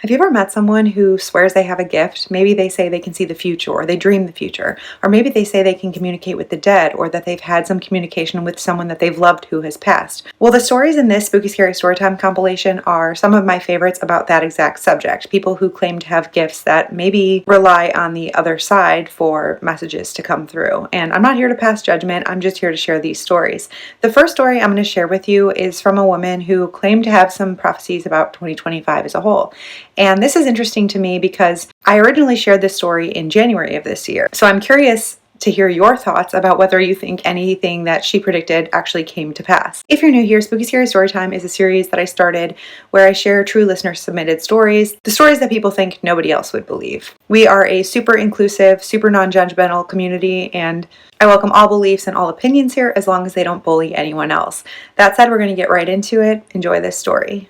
Have you ever met someone who swears they have a gift? Maybe they say they can see the future, or they dream the future, or maybe they say they can communicate with the dead, or that they've had some communication with someone that they've loved who has passed. Well, the stories in this Spooky Scary Storytime compilation are some of my favorites about that exact subject. People who claim to have gifts that maybe rely on the other side for messages to come through. And I'm not here to pass judgment, I'm just here to share these stories. The first story I'm going to share with you is from a woman who claimed to have some prophecies about 2025 as a whole. And this is interesting to me because I originally shared this story in January of this year. So I'm curious to hear your thoughts about whether you think anything that she predicted actually came to pass. If you're new here, Spooky Scary Storytime is a series that I started where I share true listener submitted stories, the stories that people think nobody else would believe. We are a super inclusive, super non-judgmental community, and I welcome all beliefs and all opinions here as long as they don't bully anyone else. That said, we're going to get right into it. Enjoy this story.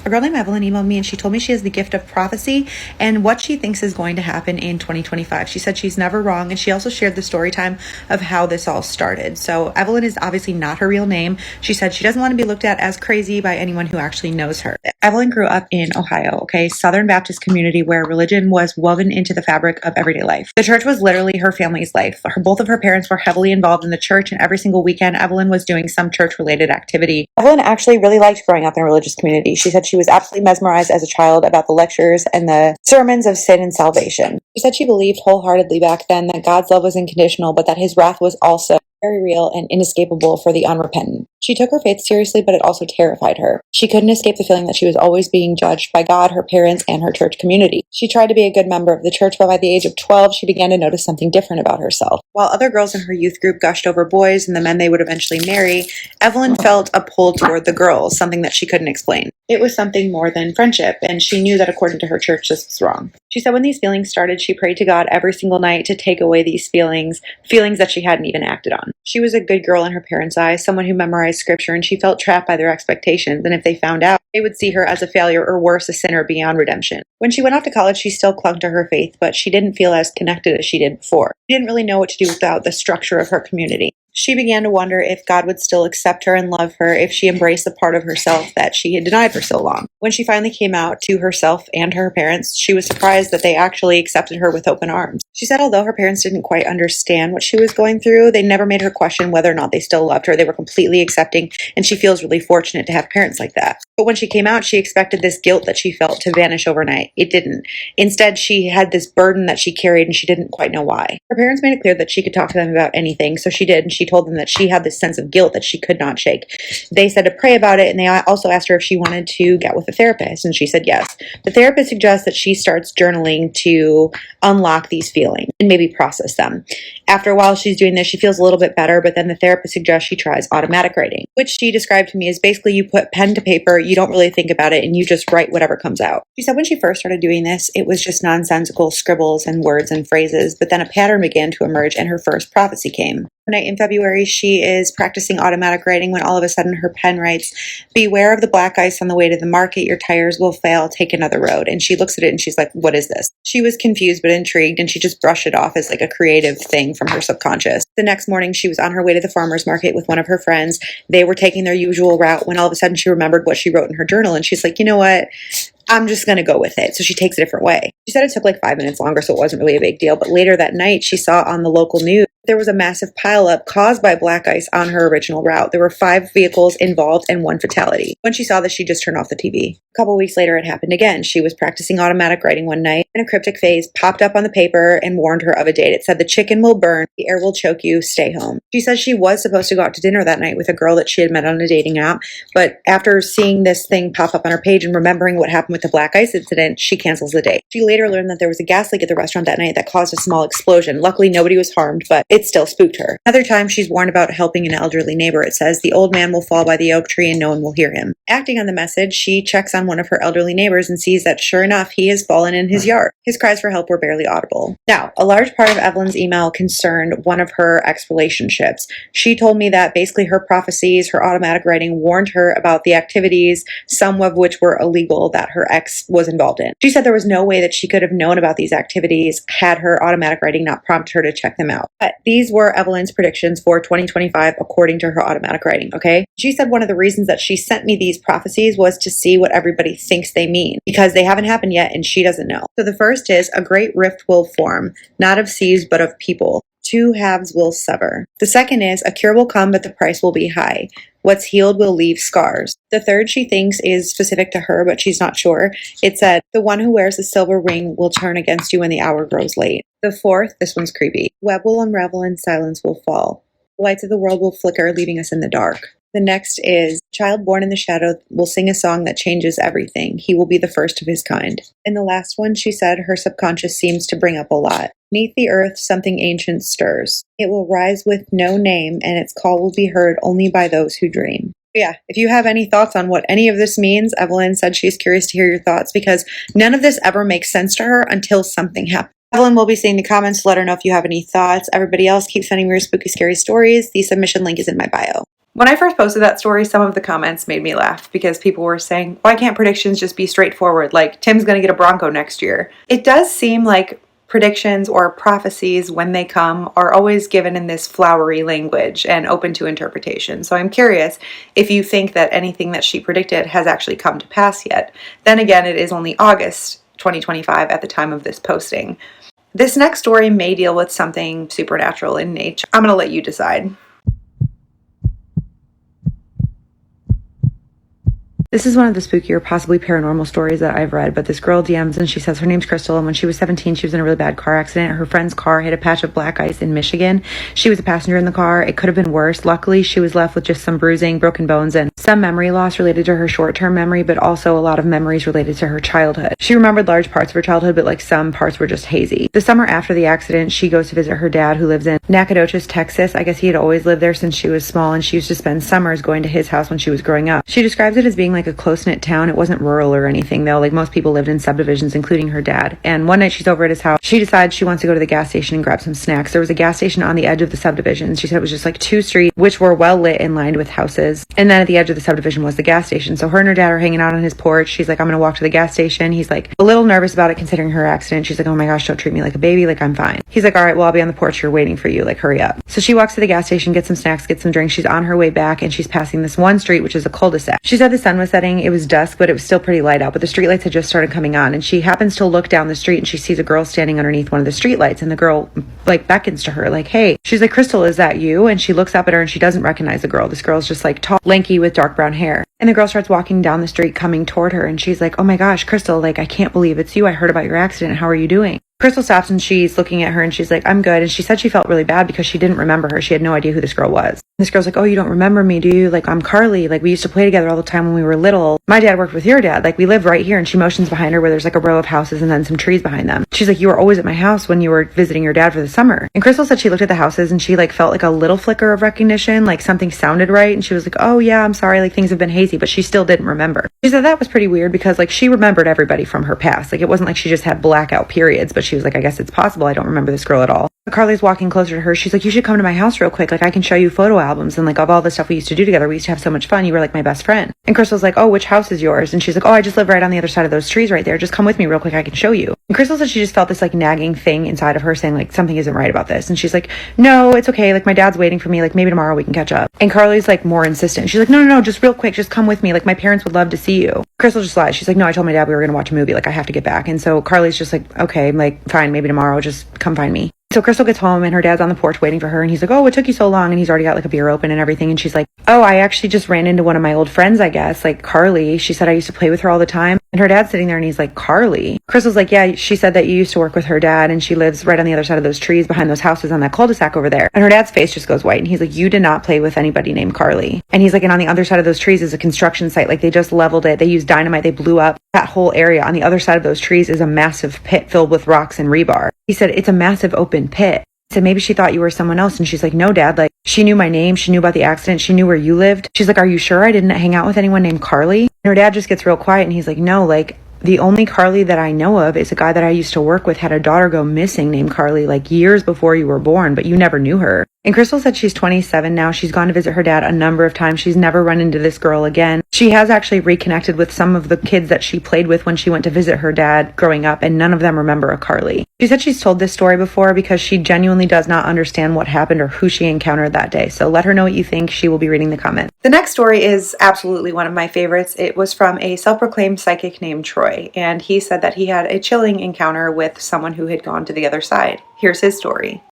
A girl named Evelyn emailed me and she told me she has the gift of prophecy and what she thinks is going to happen in 2025. She said she's never wrong, and she also shared the story time of how this all started. So Evelyn is obviously not her real name. She said she doesn't want to be looked at as crazy by anyone who actually knows her. Evelyn grew up in Ohio, Southern Baptist community where religion was woven into the fabric of everyday life. The church was literally her family's life. Both of her parents were heavily involved in the church, and every single weekend Evelyn was doing some church-related activity. Evelyn actually really liked growing up in a religious community. She said she was absolutely mesmerized as a child about the lectures and the sermons of sin and salvation. She said she believed wholeheartedly back then that God's love was unconditional, but that his wrath was also very real and inescapable for the unrepentant. She took her faith seriously, but it also terrified her. She couldn't escape the feeling that she was always being judged by God, her parents, and her church community. She tried to be a good member of the church, but by the age of 12, she began to notice something different about herself. While other girls in her youth group gushed over boys and the men they would eventually marry, Evelyn felt a pull toward the girls, something that she couldn't explain. It was something more than friendship, and she knew that according to her church, this was wrong. She said when these feelings started, she prayed to God every single night to take away these feelings that she hadn't even acted on. She was a good girl in her parents' eyes, someone who memorized scripture, and she felt trapped by their expectations, and if they found out, they would see her as a failure or worse, a sinner beyond redemption. When she went off to college, she still clung to her faith, but she didn't feel as connected as she did before. She didn't really know what to do without the structure of her community. She began to wonder if God would still accept her and love her if she embraced the part of herself that she had denied for so long. When she finally came out to herself and her parents, she was surprised that they actually accepted her with open arms. She said although her parents didn't quite understand what she was going through, they never made her question whether or not they still loved her. They were completely accepting, and she feels really fortunate to have parents like that. But when she came out, she expected this guilt that she felt to vanish overnight. It didn't. Instead, she had this burden that she carried, and she didn't quite know why. Her parents made it clear that she could talk to them about anything, so she did, and she told them that she had this sense of guilt that she could not shake. They said to pray about it, and they also asked her if she wanted to get with a therapist, and she said yes. The therapist suggests that she starts journaling to unlock these feelings and maybe process them. After a while she's doing this, she feels a little bit better, but then the therapist suggests she tries automatic writing, which she described to me as basically you put pen to paper, you don't really think about it, and you just write whatever comes out. She said when she first started doing this, it was just nonsensical scribbles and words and phrases, but then a pattern began to emerge and her first prophecy came. One night in February, she is practicing automatic writing when all of a sudden her pen writes, "Beware of the black ice on the way to the market. Your tires will fail. Take another road." And she looks at it and she's like, what is this? She was confused but intrigued, and she just brushed it off as like a creative thing from her subconscious. The next morning, she was on her way to the farmer's market with one of her friends. They were taking their usual route when all of a sudden she remembered what she wrote in her journal, and she's like, you know what? I'm just going to go with it. So she takes a different way. She said it took like 5 minutes longer, so it wasn't really a big deal. But later that night, she saw on the local news there was a massive pileup caused by black ice on her original route. There were 5 vehicles involved and 1 fatality. When she saw this, she just turned off the TV. A couple weeks later, it happened again. She was practicing automatic writing one night, and a cryptic phase popped up on the paper and warned her of a date. It said, "The chicken will burn, the air will choke you, stay home." She says she was supposed to go out to dinner that night with a girl that she had met on a dating app, but after seeing this thing pop up on her page and remembering what happened with the black ice incident, she cancels the date. She later learned that there was a gas leak at the restaurant that night that caused a small explosion. Luckily, nobody was harmed, but it still spooked her. Another time, she's warned about helping an elderly neighbor. It says, "The old man will fall by the oak tree and no one will hear him." Acting on the message, she checks on one of her elderly neighbors and sees that sure enough, he has fallen in his yard. His cries for help were barely audible. Now, a large part of Evelyn's email concerned one of her ex-relationships. She told me that basically her prophecies, her automatic writing warned her about the activities, some of which were illegal, that her ex was involved in. She said there was no way that she could have known about these activities had her automatic writing not prompted her to check them out. But These were Evelyn's predictions for 2025 according to her automatic writing, okay? She said one of the reasons that she sent me these prophecies was to see what everybody thinks they mean, because they haven't happened yet and she doesn't know. So the first is, a great rift will form, not of seas but of people. Two halves will sever. The second is, a cure will come but the price will be high. What's healed will leave scars. The third she thinks is specific to her, but she's not sure. It said, the one who wears a silver ring will turn against you when the hour grows late. The fourth, this one's creepy. Web will unravel and silence will fall. The lights of the world will flicker, leaving us in the dark. The next is, child born in the shadow will sing a song that changes everything. He will be the first of his kind. And the last one, she said, her subconscious seems to bring up a lot. Beneath the earth, something ancient stirs. It will rise with no name, and its call will be heard only by those who dream. Yeah, if you have any thoughts on what any of this means, Evelyn said she's curious to hear your thoughts, because none of this ever makes sense to her until something happens. Evelyn will be seeing the comments to let her know if you have any thoughts. Everybody else, keep sending me your spooky scary stories. The submission link is in my bio. When I first posted that story, some of the comments made me laugh because people were saying, why can't predictions just be straightforward? Like, Tim's going to get a Bronco next year. It does seem like predictions or prophecies, when they come, are always given in this flowery language and open to interpretation. So I'm curious if you think that anything that she predicted has actually come to pass yet. Then again, it is only August 2025 at the time of this posting. This next story may deal with something supernatural in nature. I'm going to let you decide. This is one of the spookier, possibly paranormal stories that I've read, but this girl DMs and she says her name's Crystal, and when she was 17, she was in a really bad car accident. Her friend's car hit a patch of black ice in Michigan. She was a passenger in the car. It could have been worse. Luckily, she was left with just some bruising, broken bones, and some memory loss related to her short-term memory, but also a lot of memories related to her childhood. She remembered large parts of her childhood, but like some parts were just hazy. The summer after the accident, she goes to visit her dad, who lives in Nacogdoches, Texas. I guess he had always lived there since she was small, and she used to spend summers going to his house when she was growing up. She describes it as being like a close-knit town. It wasn't rural or anything though. Like, most people lived in subdivisions, including her dad. And one night she's over at his house. She decides she wants to go to the gas station and grab some snacks. There was a gas station on the edge of the subdivision. She said it was just like two streets, which were well lit and lined with houses. And then at the edge of the subdivision was the gas station. So her and her dad are hanging out on his porch. She's like, I'm going to walk to the gas station. He's like a little nervous about it considering her accident. She's like, oh my gosh, don't treat me like a baby. Like, I'm fine. He's like, all right, well, I'll be on the porch here waiting for you. Like, hurry up. So she walks to the gas station, gets some snacks, gets some drinks. She's on her way back and she's passing this one street, which is a cul-de-sac. She said the sun was setting. It was dusk, but it was still pretty light out, but the streetlights had just started coming on, and she happens to look down the street and she sees a girl standing underneath one of the streetlights, and the girl like beckons to her like, hey. She's like, Crystal, is that you? And she looks up at her and she doesn't recognize the girl. This girl's just like tall, lanky with dark brown hair. And the girl starts walking down the street coming toward her, and she's like, oh my gosh, Crystal, like, I can't believe it's you. I heard about your accident. How are you doing? Crystal stops and she's looking at her and she's like, I'm good. And she said she felt really bad because she didn't remember her. She had no idea who this girl was. This girl's like, oh, you don't remember me, do you? Like, I'm Carly. Like, we used to play together all the time when we were little. My dad worked with your dad. Like, we live right here. And she motions behind her where there's like a row of houses and then some trees behind them. She's like, you were always at my house when you were visiting your dad for the summer. And Crystal said she looked at the houses and she like felt like a little flicker of recognition, like something sounded right. And she was like, oh yeah, I'm sorry. Like, things have been hazy, but she still didn't remember. She said that was pretty weird because like she remembered everybody from her past. Like, it wasn't like she just had blackout periods, but she was like, I guess it's possible. I don't remember this girl at all. Carly's walking closer to her. She's like, you should come to my house real quick. Like, I can show you photo albums and like of all the stuff we used to do together. We used to have so much fun. You were like my best friend. And Crystal's like, oh, which house is yours? And she's like, oh, I just live right on the other side of those trees right there. Just come with me real quick. I can show you. And Crystal said she just felt this like nagging thing inside of her saying like something isn't right about this. And she's like, no, it's okay. Like, my dad's waiting for me. Like, maybe tomorrow we can catch up. And Carly's like more insistent. She's like, no, just real quick. Just come with me. Like, my parents would love to see you. Crystal just lies. She's like, no, I told my dad we were going to watch a movie. Like, I have to get back. And so Carly's just like, okay, like, fine, maybe tomorrow. Just come find me. So Crystal gets home and her dad's on the porch waiting for her, and he's like, oh, what took you so long? And he's already got like a beer open and everything. And she's like, oh, I actually just ran into one of my old friends, I guess, like Carly. She said I used to play with her all the time. And her dad's sitting there and he's like, Carly? Crystal's like, yeah, she said that you used to work with her dad and she lives right on the other side of those trees behind those houses on that cul-de-sac over there. And her dad's face just goes white and he's like, you did not play with anybody named Carly. And he's like, and on the other side of those trees is a construction site. Like, they just leveled it. They used dynamite. They blew up that whole area. On the other side of those trees is a massive pit filled with rocks and rebar. He said, it's a massive open pit. So maybe she thought you were someone else. And she's like, no, Dad. Like, she knew my name. She knew about the accident. She knew where you lived. She's like, are you sure I didn't hang out with anyone named Carly? And her dad just gets real quiet and he's like, no, like, the only Carly that I know of is a guy that I used to work with, had a daughter go missing named Carly like years before you were born, but you never knew her. And Crystal said she's 27 now. She's gone to visit her dad a number of times. She's never run into this girl again. She has actually reconnected with some of the kids that she played with when she went to visit her dad growing up, and none of them remember a Carly. She said she's told this story before because she genuinely does not understand what happened or who she encountered that day. So let her know what you think. She will be reading the comment. The next story is absolutely one of my favorites. It was from a self-proclaimed psychic named Troy, and he said that he had a chilling encounter with someone who had gone to the other side. Here's his story.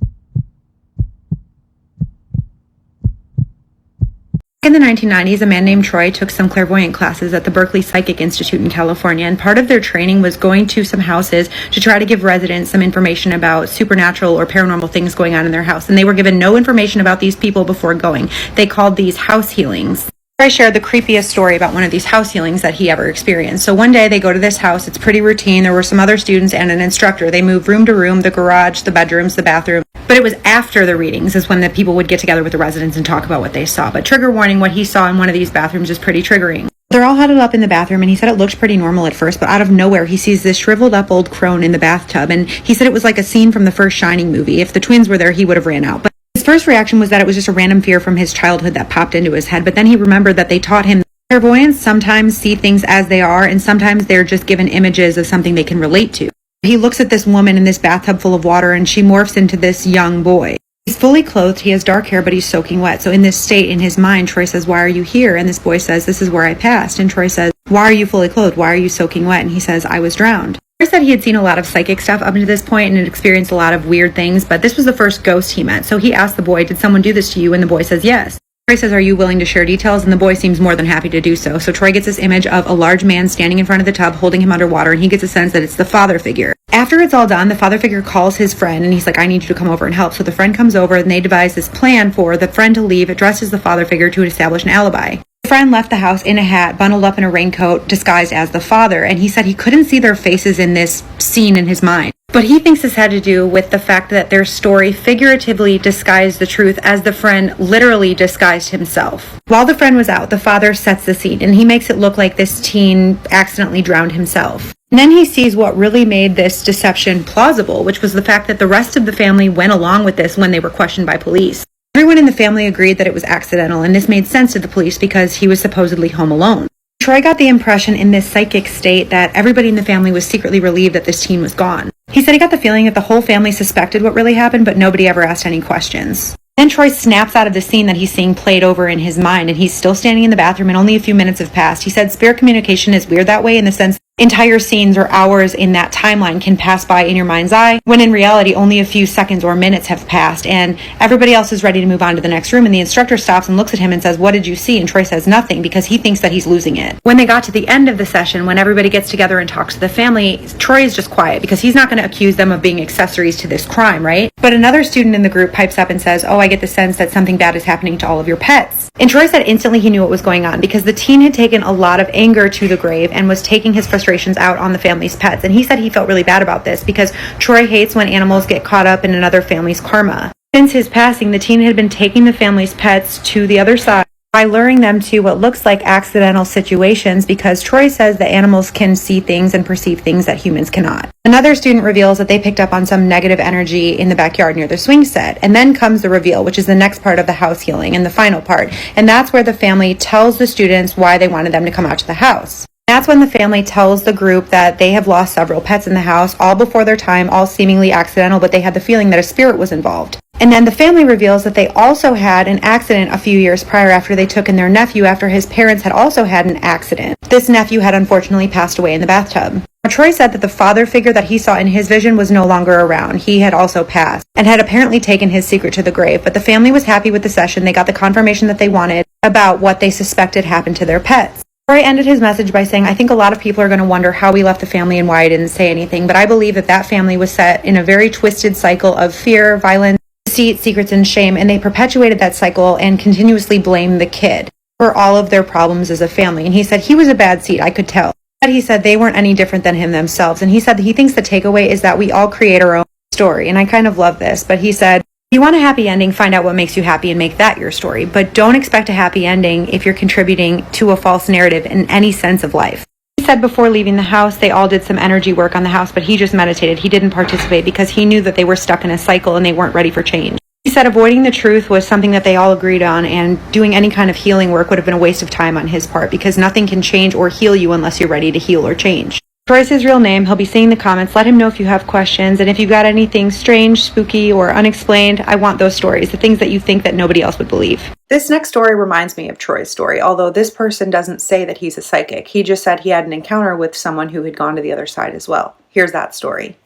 In the 1990s, a man named Troy took some clairvoyant classes at the Berkeley Psychic Institute in California, and part of their training was going to some houses to try to give residents some information about supernatural or paranormal things going on in their house, and they were given no information about these people before going. They called these house healings. Troy shared the creepiest story about one of these house healings that he ever experienced. So one day they go to this house. It's pretty routine. There were some other students and an instructor. They moved room to room, the garage, the bedrooms, the bathroom. But it was after the readings is when the people would get together with the residents and talk about what they saw. But trigger warning, what he saw in one of these bathrooms is pretty triggering. They're all huddled up in the bathroom, and he said it looked pretty normal at first, but out of nowhere he sees this shriveled up old crone in the bathtub, and he said it was like a scene from the first Shining movie. If the twins were there, he would have ran out. But his first reaction was that it was just a random fear from his childhood that popped into his head, but then he remembered that they taught him clairvoyants sometimes see things as they are, and sometimes they're just given images of something they can relate to. He looks at this woman in this bathtub full of water, and she morphs into this young boy. He's fully clothed, he has dark hair, but he's soaking wet. So in this state, in his mind, Troy says, "Why are you here?" And this boy says, "This is where I passed." And Troy says, "Why are you fully clothed? Why are you soaking wet?" And he says, "I was drowned." Troy said he had seen a lot of psychic stuff up to this point and had experienced a lot of weird things, but this was the first ghost he met. So he asked the boy, "Did someone do this to you?" And the boy says, "Yes." Troy says, "Are you willing to share details?" And the boy seems more than happy to do so. So Troy gets this image of a large man standing in front of the tub holding him underwater, and he gets a sense that it's the father figure. After it's all done, the father figure calls his friend, and he's like, "I need you to come over and help." So the friend comes over, and they devise this plan for the friend to leave dressed as the father figure to establish an alibi. The friend left the house in a hat, bundled up in a raincoat, disguised as the father, and he said he couldn't see their faces in this scene in his mind. But he thinks this had to do with the fact that their story figuratively disguised the truth as the friend literally disguised himself. While the friend was out, the father sets the scene, and he makes it look like this teen accidentally drowned himself. And then he sees what really made this deception plausible, which was the fact that the rest of the family went along with this when they were questioned by police. Everyone in the family agreed that it was accidental, and this made sense to the police because he was supposedly home alone. Troy got the impression in this psychic state that everybody in the family was secretly relieved that this teen was gone. He said he got the feeling that the whole family suspected what really happened, but nobody ever asked any questions. Then Troy snaps out of the scene that he's seeing played over in his mind, and he's still standing in the bathroom, and only a few minutes have passed. He said spirit communication is weird that way in the sense entire scenes or hours in that timeline can pass by in your mind's eye, when in reality only a few seconds or minutes have passed, and everybody else is ready to move on to the next room, and the instructor stops and looks at him and says, "What did you see?" And Troy says nothing because he thinks that he's losing it. When they got to the end of the session, when everybody gets together and talks to the family, Troy is just quiet because he's not going to accuse them of being accessories to this crime, right? But another student in the group pipes up and says, "Oh, I get the sense that something bad is happening to all of your pets." And Troy said instantly he knew what was going on because the teen had taken a lot of anger to the grave and was taking his frustrations out on the family's pets. And he said he felt really bad about this because Troy hates when animals get caught up in another family's karma. Since his passing, the teen had been taking the family's pets to the other side by luring them to what looks like accidental situations because Troy says that animals can see things and perceive things that humans cannot. Another student reveals that they picked up on some negative energy in the backyard near the swing set. And then comes the reveal, which is the next part of the house healing and the final part. And that's where the family tells the students why they wanted them to come out to the house. That's when the family tells the group that they have lost several pets in the house, all before their time, all seemingly accidental, but they had the feeling that a spirit was involved. And then the family reveals that they also had an accident a few years prior after they took in their nephew after his parents had also had an accident. This nephew had unfortunately passed away in the bathtub. Troy said that the father figure that he saw in his vision was no longer around. He had also passed and had apparently taken his secret to the grave. But the family was happy with the session. They got the confirmation that they wanted about what they suspected happened to their pets. Troy ended his message by saying, "I think a lot of people are going to wonder how we left the family and why I didn't say anything. But I believe that that family was set in a very twisted cycle of fear, violence, deceit, secrets, and shame. And they perpetuated that cycle and continuously blamed the kid for all of their problems as a family." And he said he was a bad seed, I could tell. But he said they weren't any different than him themselves. And he said that he thinks the takeaway is that we all create our own story. And I kind of love this. But he said, if you want a happy ending, find out what makes you happy and make that your story. But don't expect a happy ending if you're contributing to a false narrative in any sense of life. He said before leaving the house, they all did some energy work on the house, but he just meditated. He didn't participate because he knew that they were stuck in a cycle and they weren't ready for change. He said avoiding the truth was something that they all agreed on, and doing any kind of healing work would have been a waste of time on his part because nothing can change or heal you unless you're ready to heal or change. Troy's his real name. He'll be seeing the comments. Let him know if you have questions, and if you've got anything strange, spooky, or unexplained, I want those stories, the things that you think that nobody else would believe. This next story reminds me of Troy's story, although this person doesn't say that he's a psychic. He just said he had an encounter with someone who had gone to the other side as well. Here's that story.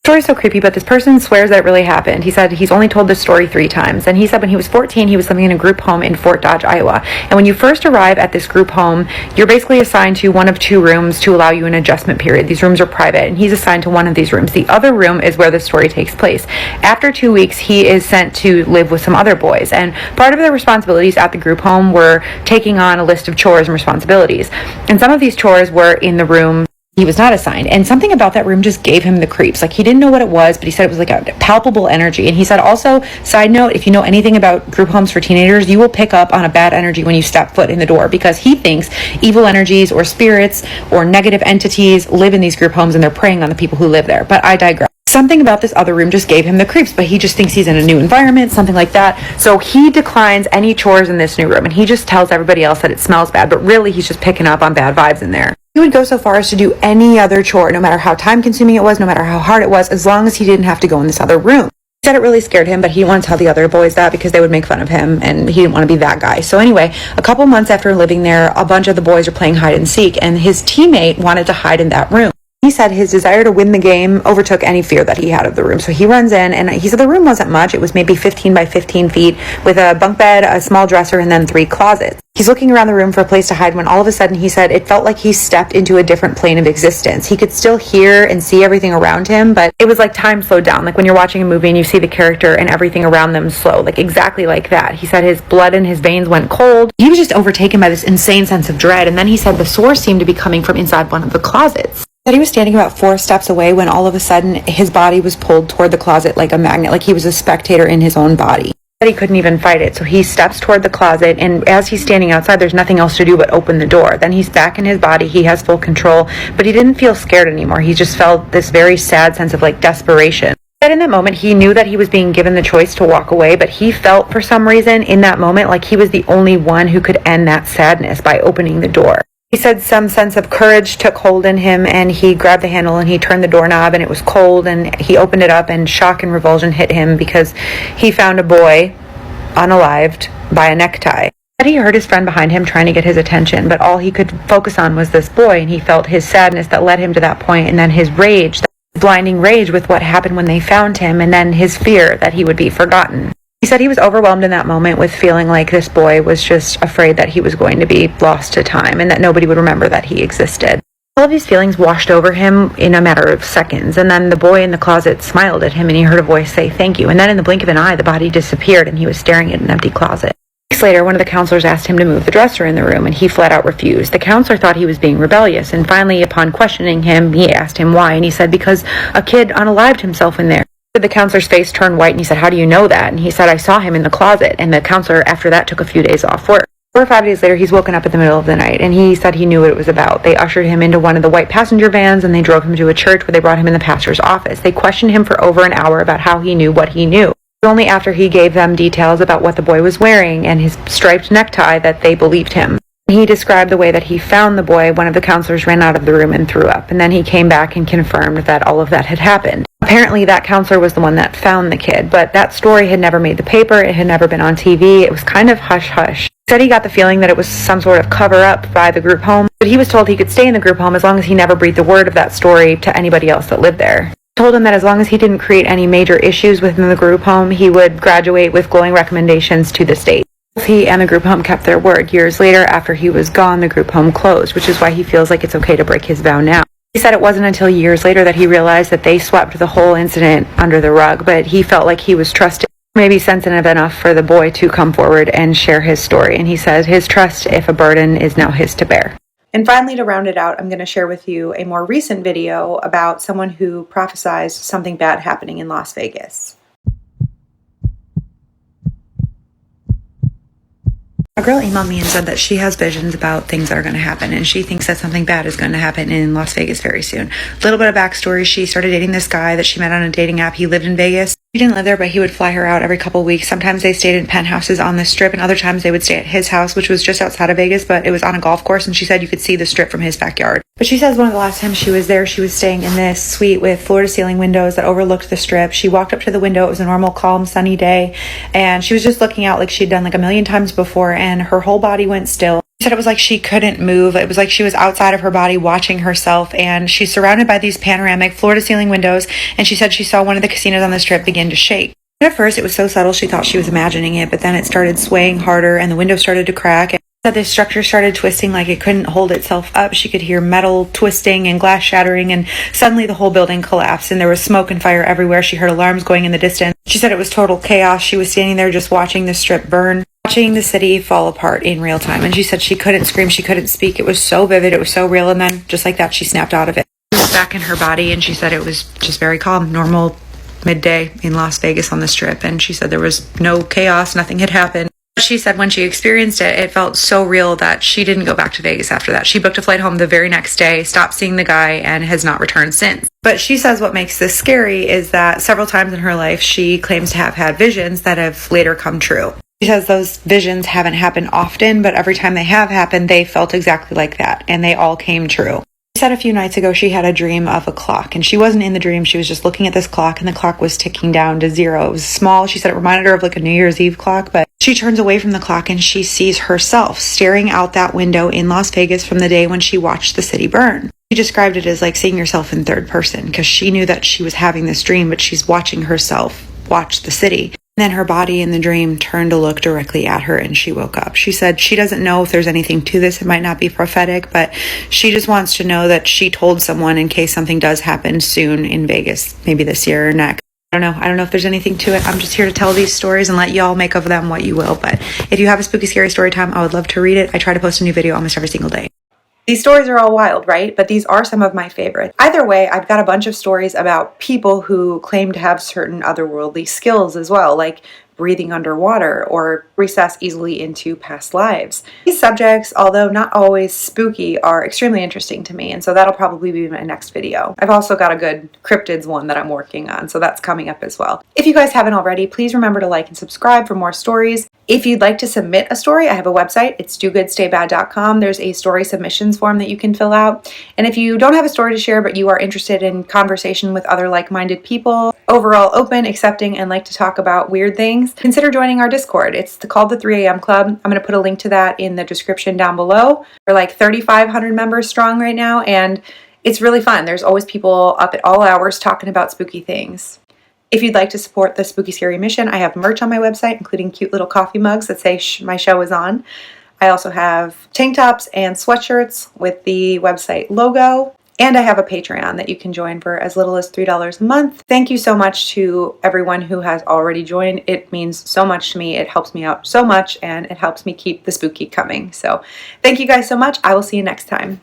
Story's so creepy, but this person swears that it really happened. He said he's only told this story 3 times, and he said when he was 14 he was living in a group home in Fort Dodge, Iowa, and when you first arrive at this group home you're basically assigned to one of 2 rooms to allow you an adjustment period. These rooms are private, and he's assigned to one of these rooms. The other room is where the story takes place. After 2 weeks he is sent to live with some other boys, and part of their responsibilities at the group home were taking on a list of chores and responsibilities, and some of these chores were in the room he was not assigned, and something about that room just gave him the creeps. Like, he didn't know what it was, but he said it was like a palpable energy. And he said also, side note, if you know anything about group homes for teenagers, you will pick up on a bad energy when you step foot in the door, because he thinks evil energies or spirits or negative entities live in these group homes and they're preying on the people who live there. But I digress. Something about this other room just gave him the creeps, but he just thinks he's in a new environment, something like that. So he declines any chores in this new room, and he just tells everybody else that it smells bad, but really he's just picking up on bad vibes in there. He would go so far as to do any other chore, no matter how time-consuming it was, no matter how hard it was, as long as he didn't have to go in this other room. He said it really scared him, but he didn't want to tell the other boys that because they would make fun of him, and he didn't want to be that guy. So anyway, a couple months after living there, a bunch of the boys were playing hide and seek, and his teammate wanted to hide in that room. He said his desire to win the game overtook any fear that he had of the room. So he runs in, and he said the room wasn't much. It was maybe 15 by 15 feet with a bunk bed, a small dresser, and then 3 closets. He's looking around the room for a place to hide when all of a sudden he said it felt like he stepped into a different plane of existence. He could still hear and see everything around him, but it was like time slowed down. Like when you're watching a movie and you see the character and everything around them slow, like exactly like that. He said his blood in his veins went cold. He was just overtaken by this insane sense of dread. And then he said the source seemed to be coming from inside one of the closets. That he was standing about 4 steps away when all of a sudden his body was pulled toward the closet like a magnet, like he was a spectator in his own body. But he couldn't even fight it, so he steps toward the closet, and as he's standing outside, there's nothing else to do but open the door. Then he's back in his body, he has full control, but he didn't feel scared anymore. He just felt this very sad sense of like desperation. But in that moment, he knew that he was being given the choice to walk away, but he felt for some reason in that moment like he was the only one who could end that sadness by opening the door. He said some sense of courage took hold in him, and he grabbed the handle and he turned the doorknob, and it was cold, and he opened it up, and shock and revulsion hit him because he found a boy unalived by a necktie. He heard his friend behind him trying to get his attention, but all he could focus on was this boy, and he felt his sadness that led him to that point, and then his rage, that blinding rage with what happened when they found him, and then his fear that he would be forgotten. He said he was overwhelmed in that moment with feeling like this boy was just afraid that he was going to be lost to time and that nobody would remember that he existed. All of these feelings washed over him in a matter of seconds, and then the boy in the closet smiled at him and he heard a voice say thank you, and then in the blink of an eye the body disappeared and he was staring at an empty closet. Weeks later, one of the counselors asked him to move the dresser in the room, and he flat out refused. The counselor thought he was being rebellious, and finally, upon questioning him, he asked him why, and he said because a kid unalived himself in there. The counselor's face turned white, and he said, "How do you know that?" And he said, "I saw him in the closet." And the counselor, after that, took a few days off work. 4 or 5 days later, he's woken up in the middle of the night, and he said he knew what it was about. They ushered him into one of the white passenger vans, and they drove him to a church where they brought him in the pastor's office. They questioned him for over an hour about how he knew what he knew. It was only after he gave them details about what the boy was wearing and his striped necktie that they believed him. He described the way that he found the boy. One of the counselors ran out of the room and threw up, and then he came back and confirmed that all of that had happened. Apparently that counselor was the one that found the kid, but that story had never made the paper, it had never been on TV, it was kind of hush-hush. He said he got the feeling that it was some sort of cover-up by the group home, but he was told he could stay in the group home as long as he never breathed a word of that story to anybody else that lived there. He told him that as long as he didn't create any major issues within the group home, he would graduate with glowing recommendations to the state. He and the group home kept their word. Years later, after he was gone, the group home closed, which is why he feels like it's okay to break his vow now. He said it wasn't until years later that he realized that they swept the whole incident under the rug, but he felt like he was trusted, maybe sensitive enough for the boy to come forward and share his story. And he says his trust, if a burden, is now his to bear. And finally, to round it out, I'm going to share with you a more recent video about someone who prophesied something bad happening in Las Vegas. A girl emailed me and said that she has visions about things that are going to happen, and she thinks that something bad is going to happen in Las Vegas very soon. A little bit of backstory: she started dating this guy that she met on a dating app. He lived in Vegas. He didn't live there, but he would fly her out every couple of weeks. Sometimes they stayed in penthouses on the Strip, and other times they would stay at his house, which was just outside of Vegas, but it was on a golf course, and she said you could see the Strip from his backyard. But she says one of the last times she was there, she was staying in this suite with floor-to-ceiling windows that overlooked the Strip. She walked up to the window. It was a normal, calm, sunny day, and she was just looking out like she'd done like a million times before, and her whole body went still. She said it was like she couldn't move. It was like she was outside of her body watching herself, and she's surrounded by these panoramic floor-to-ceiling windows, and she said she saw one of the casinos on the Strip begin to shake. At first, it was so subtle she thought she was imagining it, but then it started swaying harder, and the window started to crack, and that the structure started twisting like it couldn't hold itself up. She could hear metal twisting and glass shattering, and suddenly the whole building collapsed, and there was smoke and fire everywhere. She heard alarms going in the distance. She said it was total chaos. She was standing there just watching the Strip burn, watching the city fall apart in real time, and she said she couldn't scream, she couldn't speak. It was so vivid, it was so real, and then just like that, she snapped out of it. She was back in her body, and she said it was just very calm, normal midday in Las Vegas on the Strip, and she said there was no chaos, nothing had happened. She said when she experienced it, it felt so real that she didn't go back to Vegas after that. She booked a flight home the very next day, stopped seeing the guy, and has not returned since. But she says what makes this scary is that several times in her life, she claims to have had visions that have later come true. She says those visions haven't happened often, but every time they have happened, they felt exactly like that, and they all came true. She said a few nights ago she had a dream of a clock, and she wasn't in the dream. She was just looking at this clock, and the clock was ticking down to 0. It was small. She said it reminded her of like a New Year's Eve clock, but she turns away from the clock and she sees herself staring out that window in Las Vegas from the day when she watched the city burn. She described it as like seeing yourself in third person, because she knew that she was having this dream, but she's watching herself watch the city. Then her body in the dream turned to look directly at her, and she woke up. She said she doesn't know if there's anything to this. It might not be prophetic, but she just wants to know that she told someone in case something does happen soon in Vegas, maybe this year or next. I don't know if there's anything to it. I'm just here to tell these stories and let y'all make of them what you will. But if you have a spooky, scary story time, I would love to read it. I try to post a new video almost every single day. These stories are all wild, right? But these are some of my favorites. Either way, I've got a bunch of stories about people who claim to have certain otherworldly skills as well, like breathing underwater or recess easily into past lives. These subjects, although not always spooky, are extremely interesting to me, and so that'll probably be my next video. I've also got a good cryptids one that I'm working on, so that's coming up as well. If you guys haven't already, please remember to like and subscribe for more stories. If you'd like to submit a story, I have a website. It's dogoodstaybad.com. There's a story submissions form that you can fill out. And if you don't have a story to share, but you are interested in conversation with other like-minded people, overall open, accepting, and like to talk about weird things, consider joining our Discord. It's called the 3 a.m. Club. I'm going to put a link to that in the description down below. We're like 3,500 members strong right now, and it's really fun. There's always people up at all hours talking about spooky things. If you'd like to support the Spooky Scary Mission, I have merch on my website, including cute little coffee mugs that say my show is on. I also have tank tops and sweatshirts with the website logo. And I have a Patreon that you can join for as little as $3 a month. Thank you so much to everyone who has already joined. It means so much to me. It helps me out so much, and it helps me keep the spooky coming. So thank you guys so much. I will see you next time.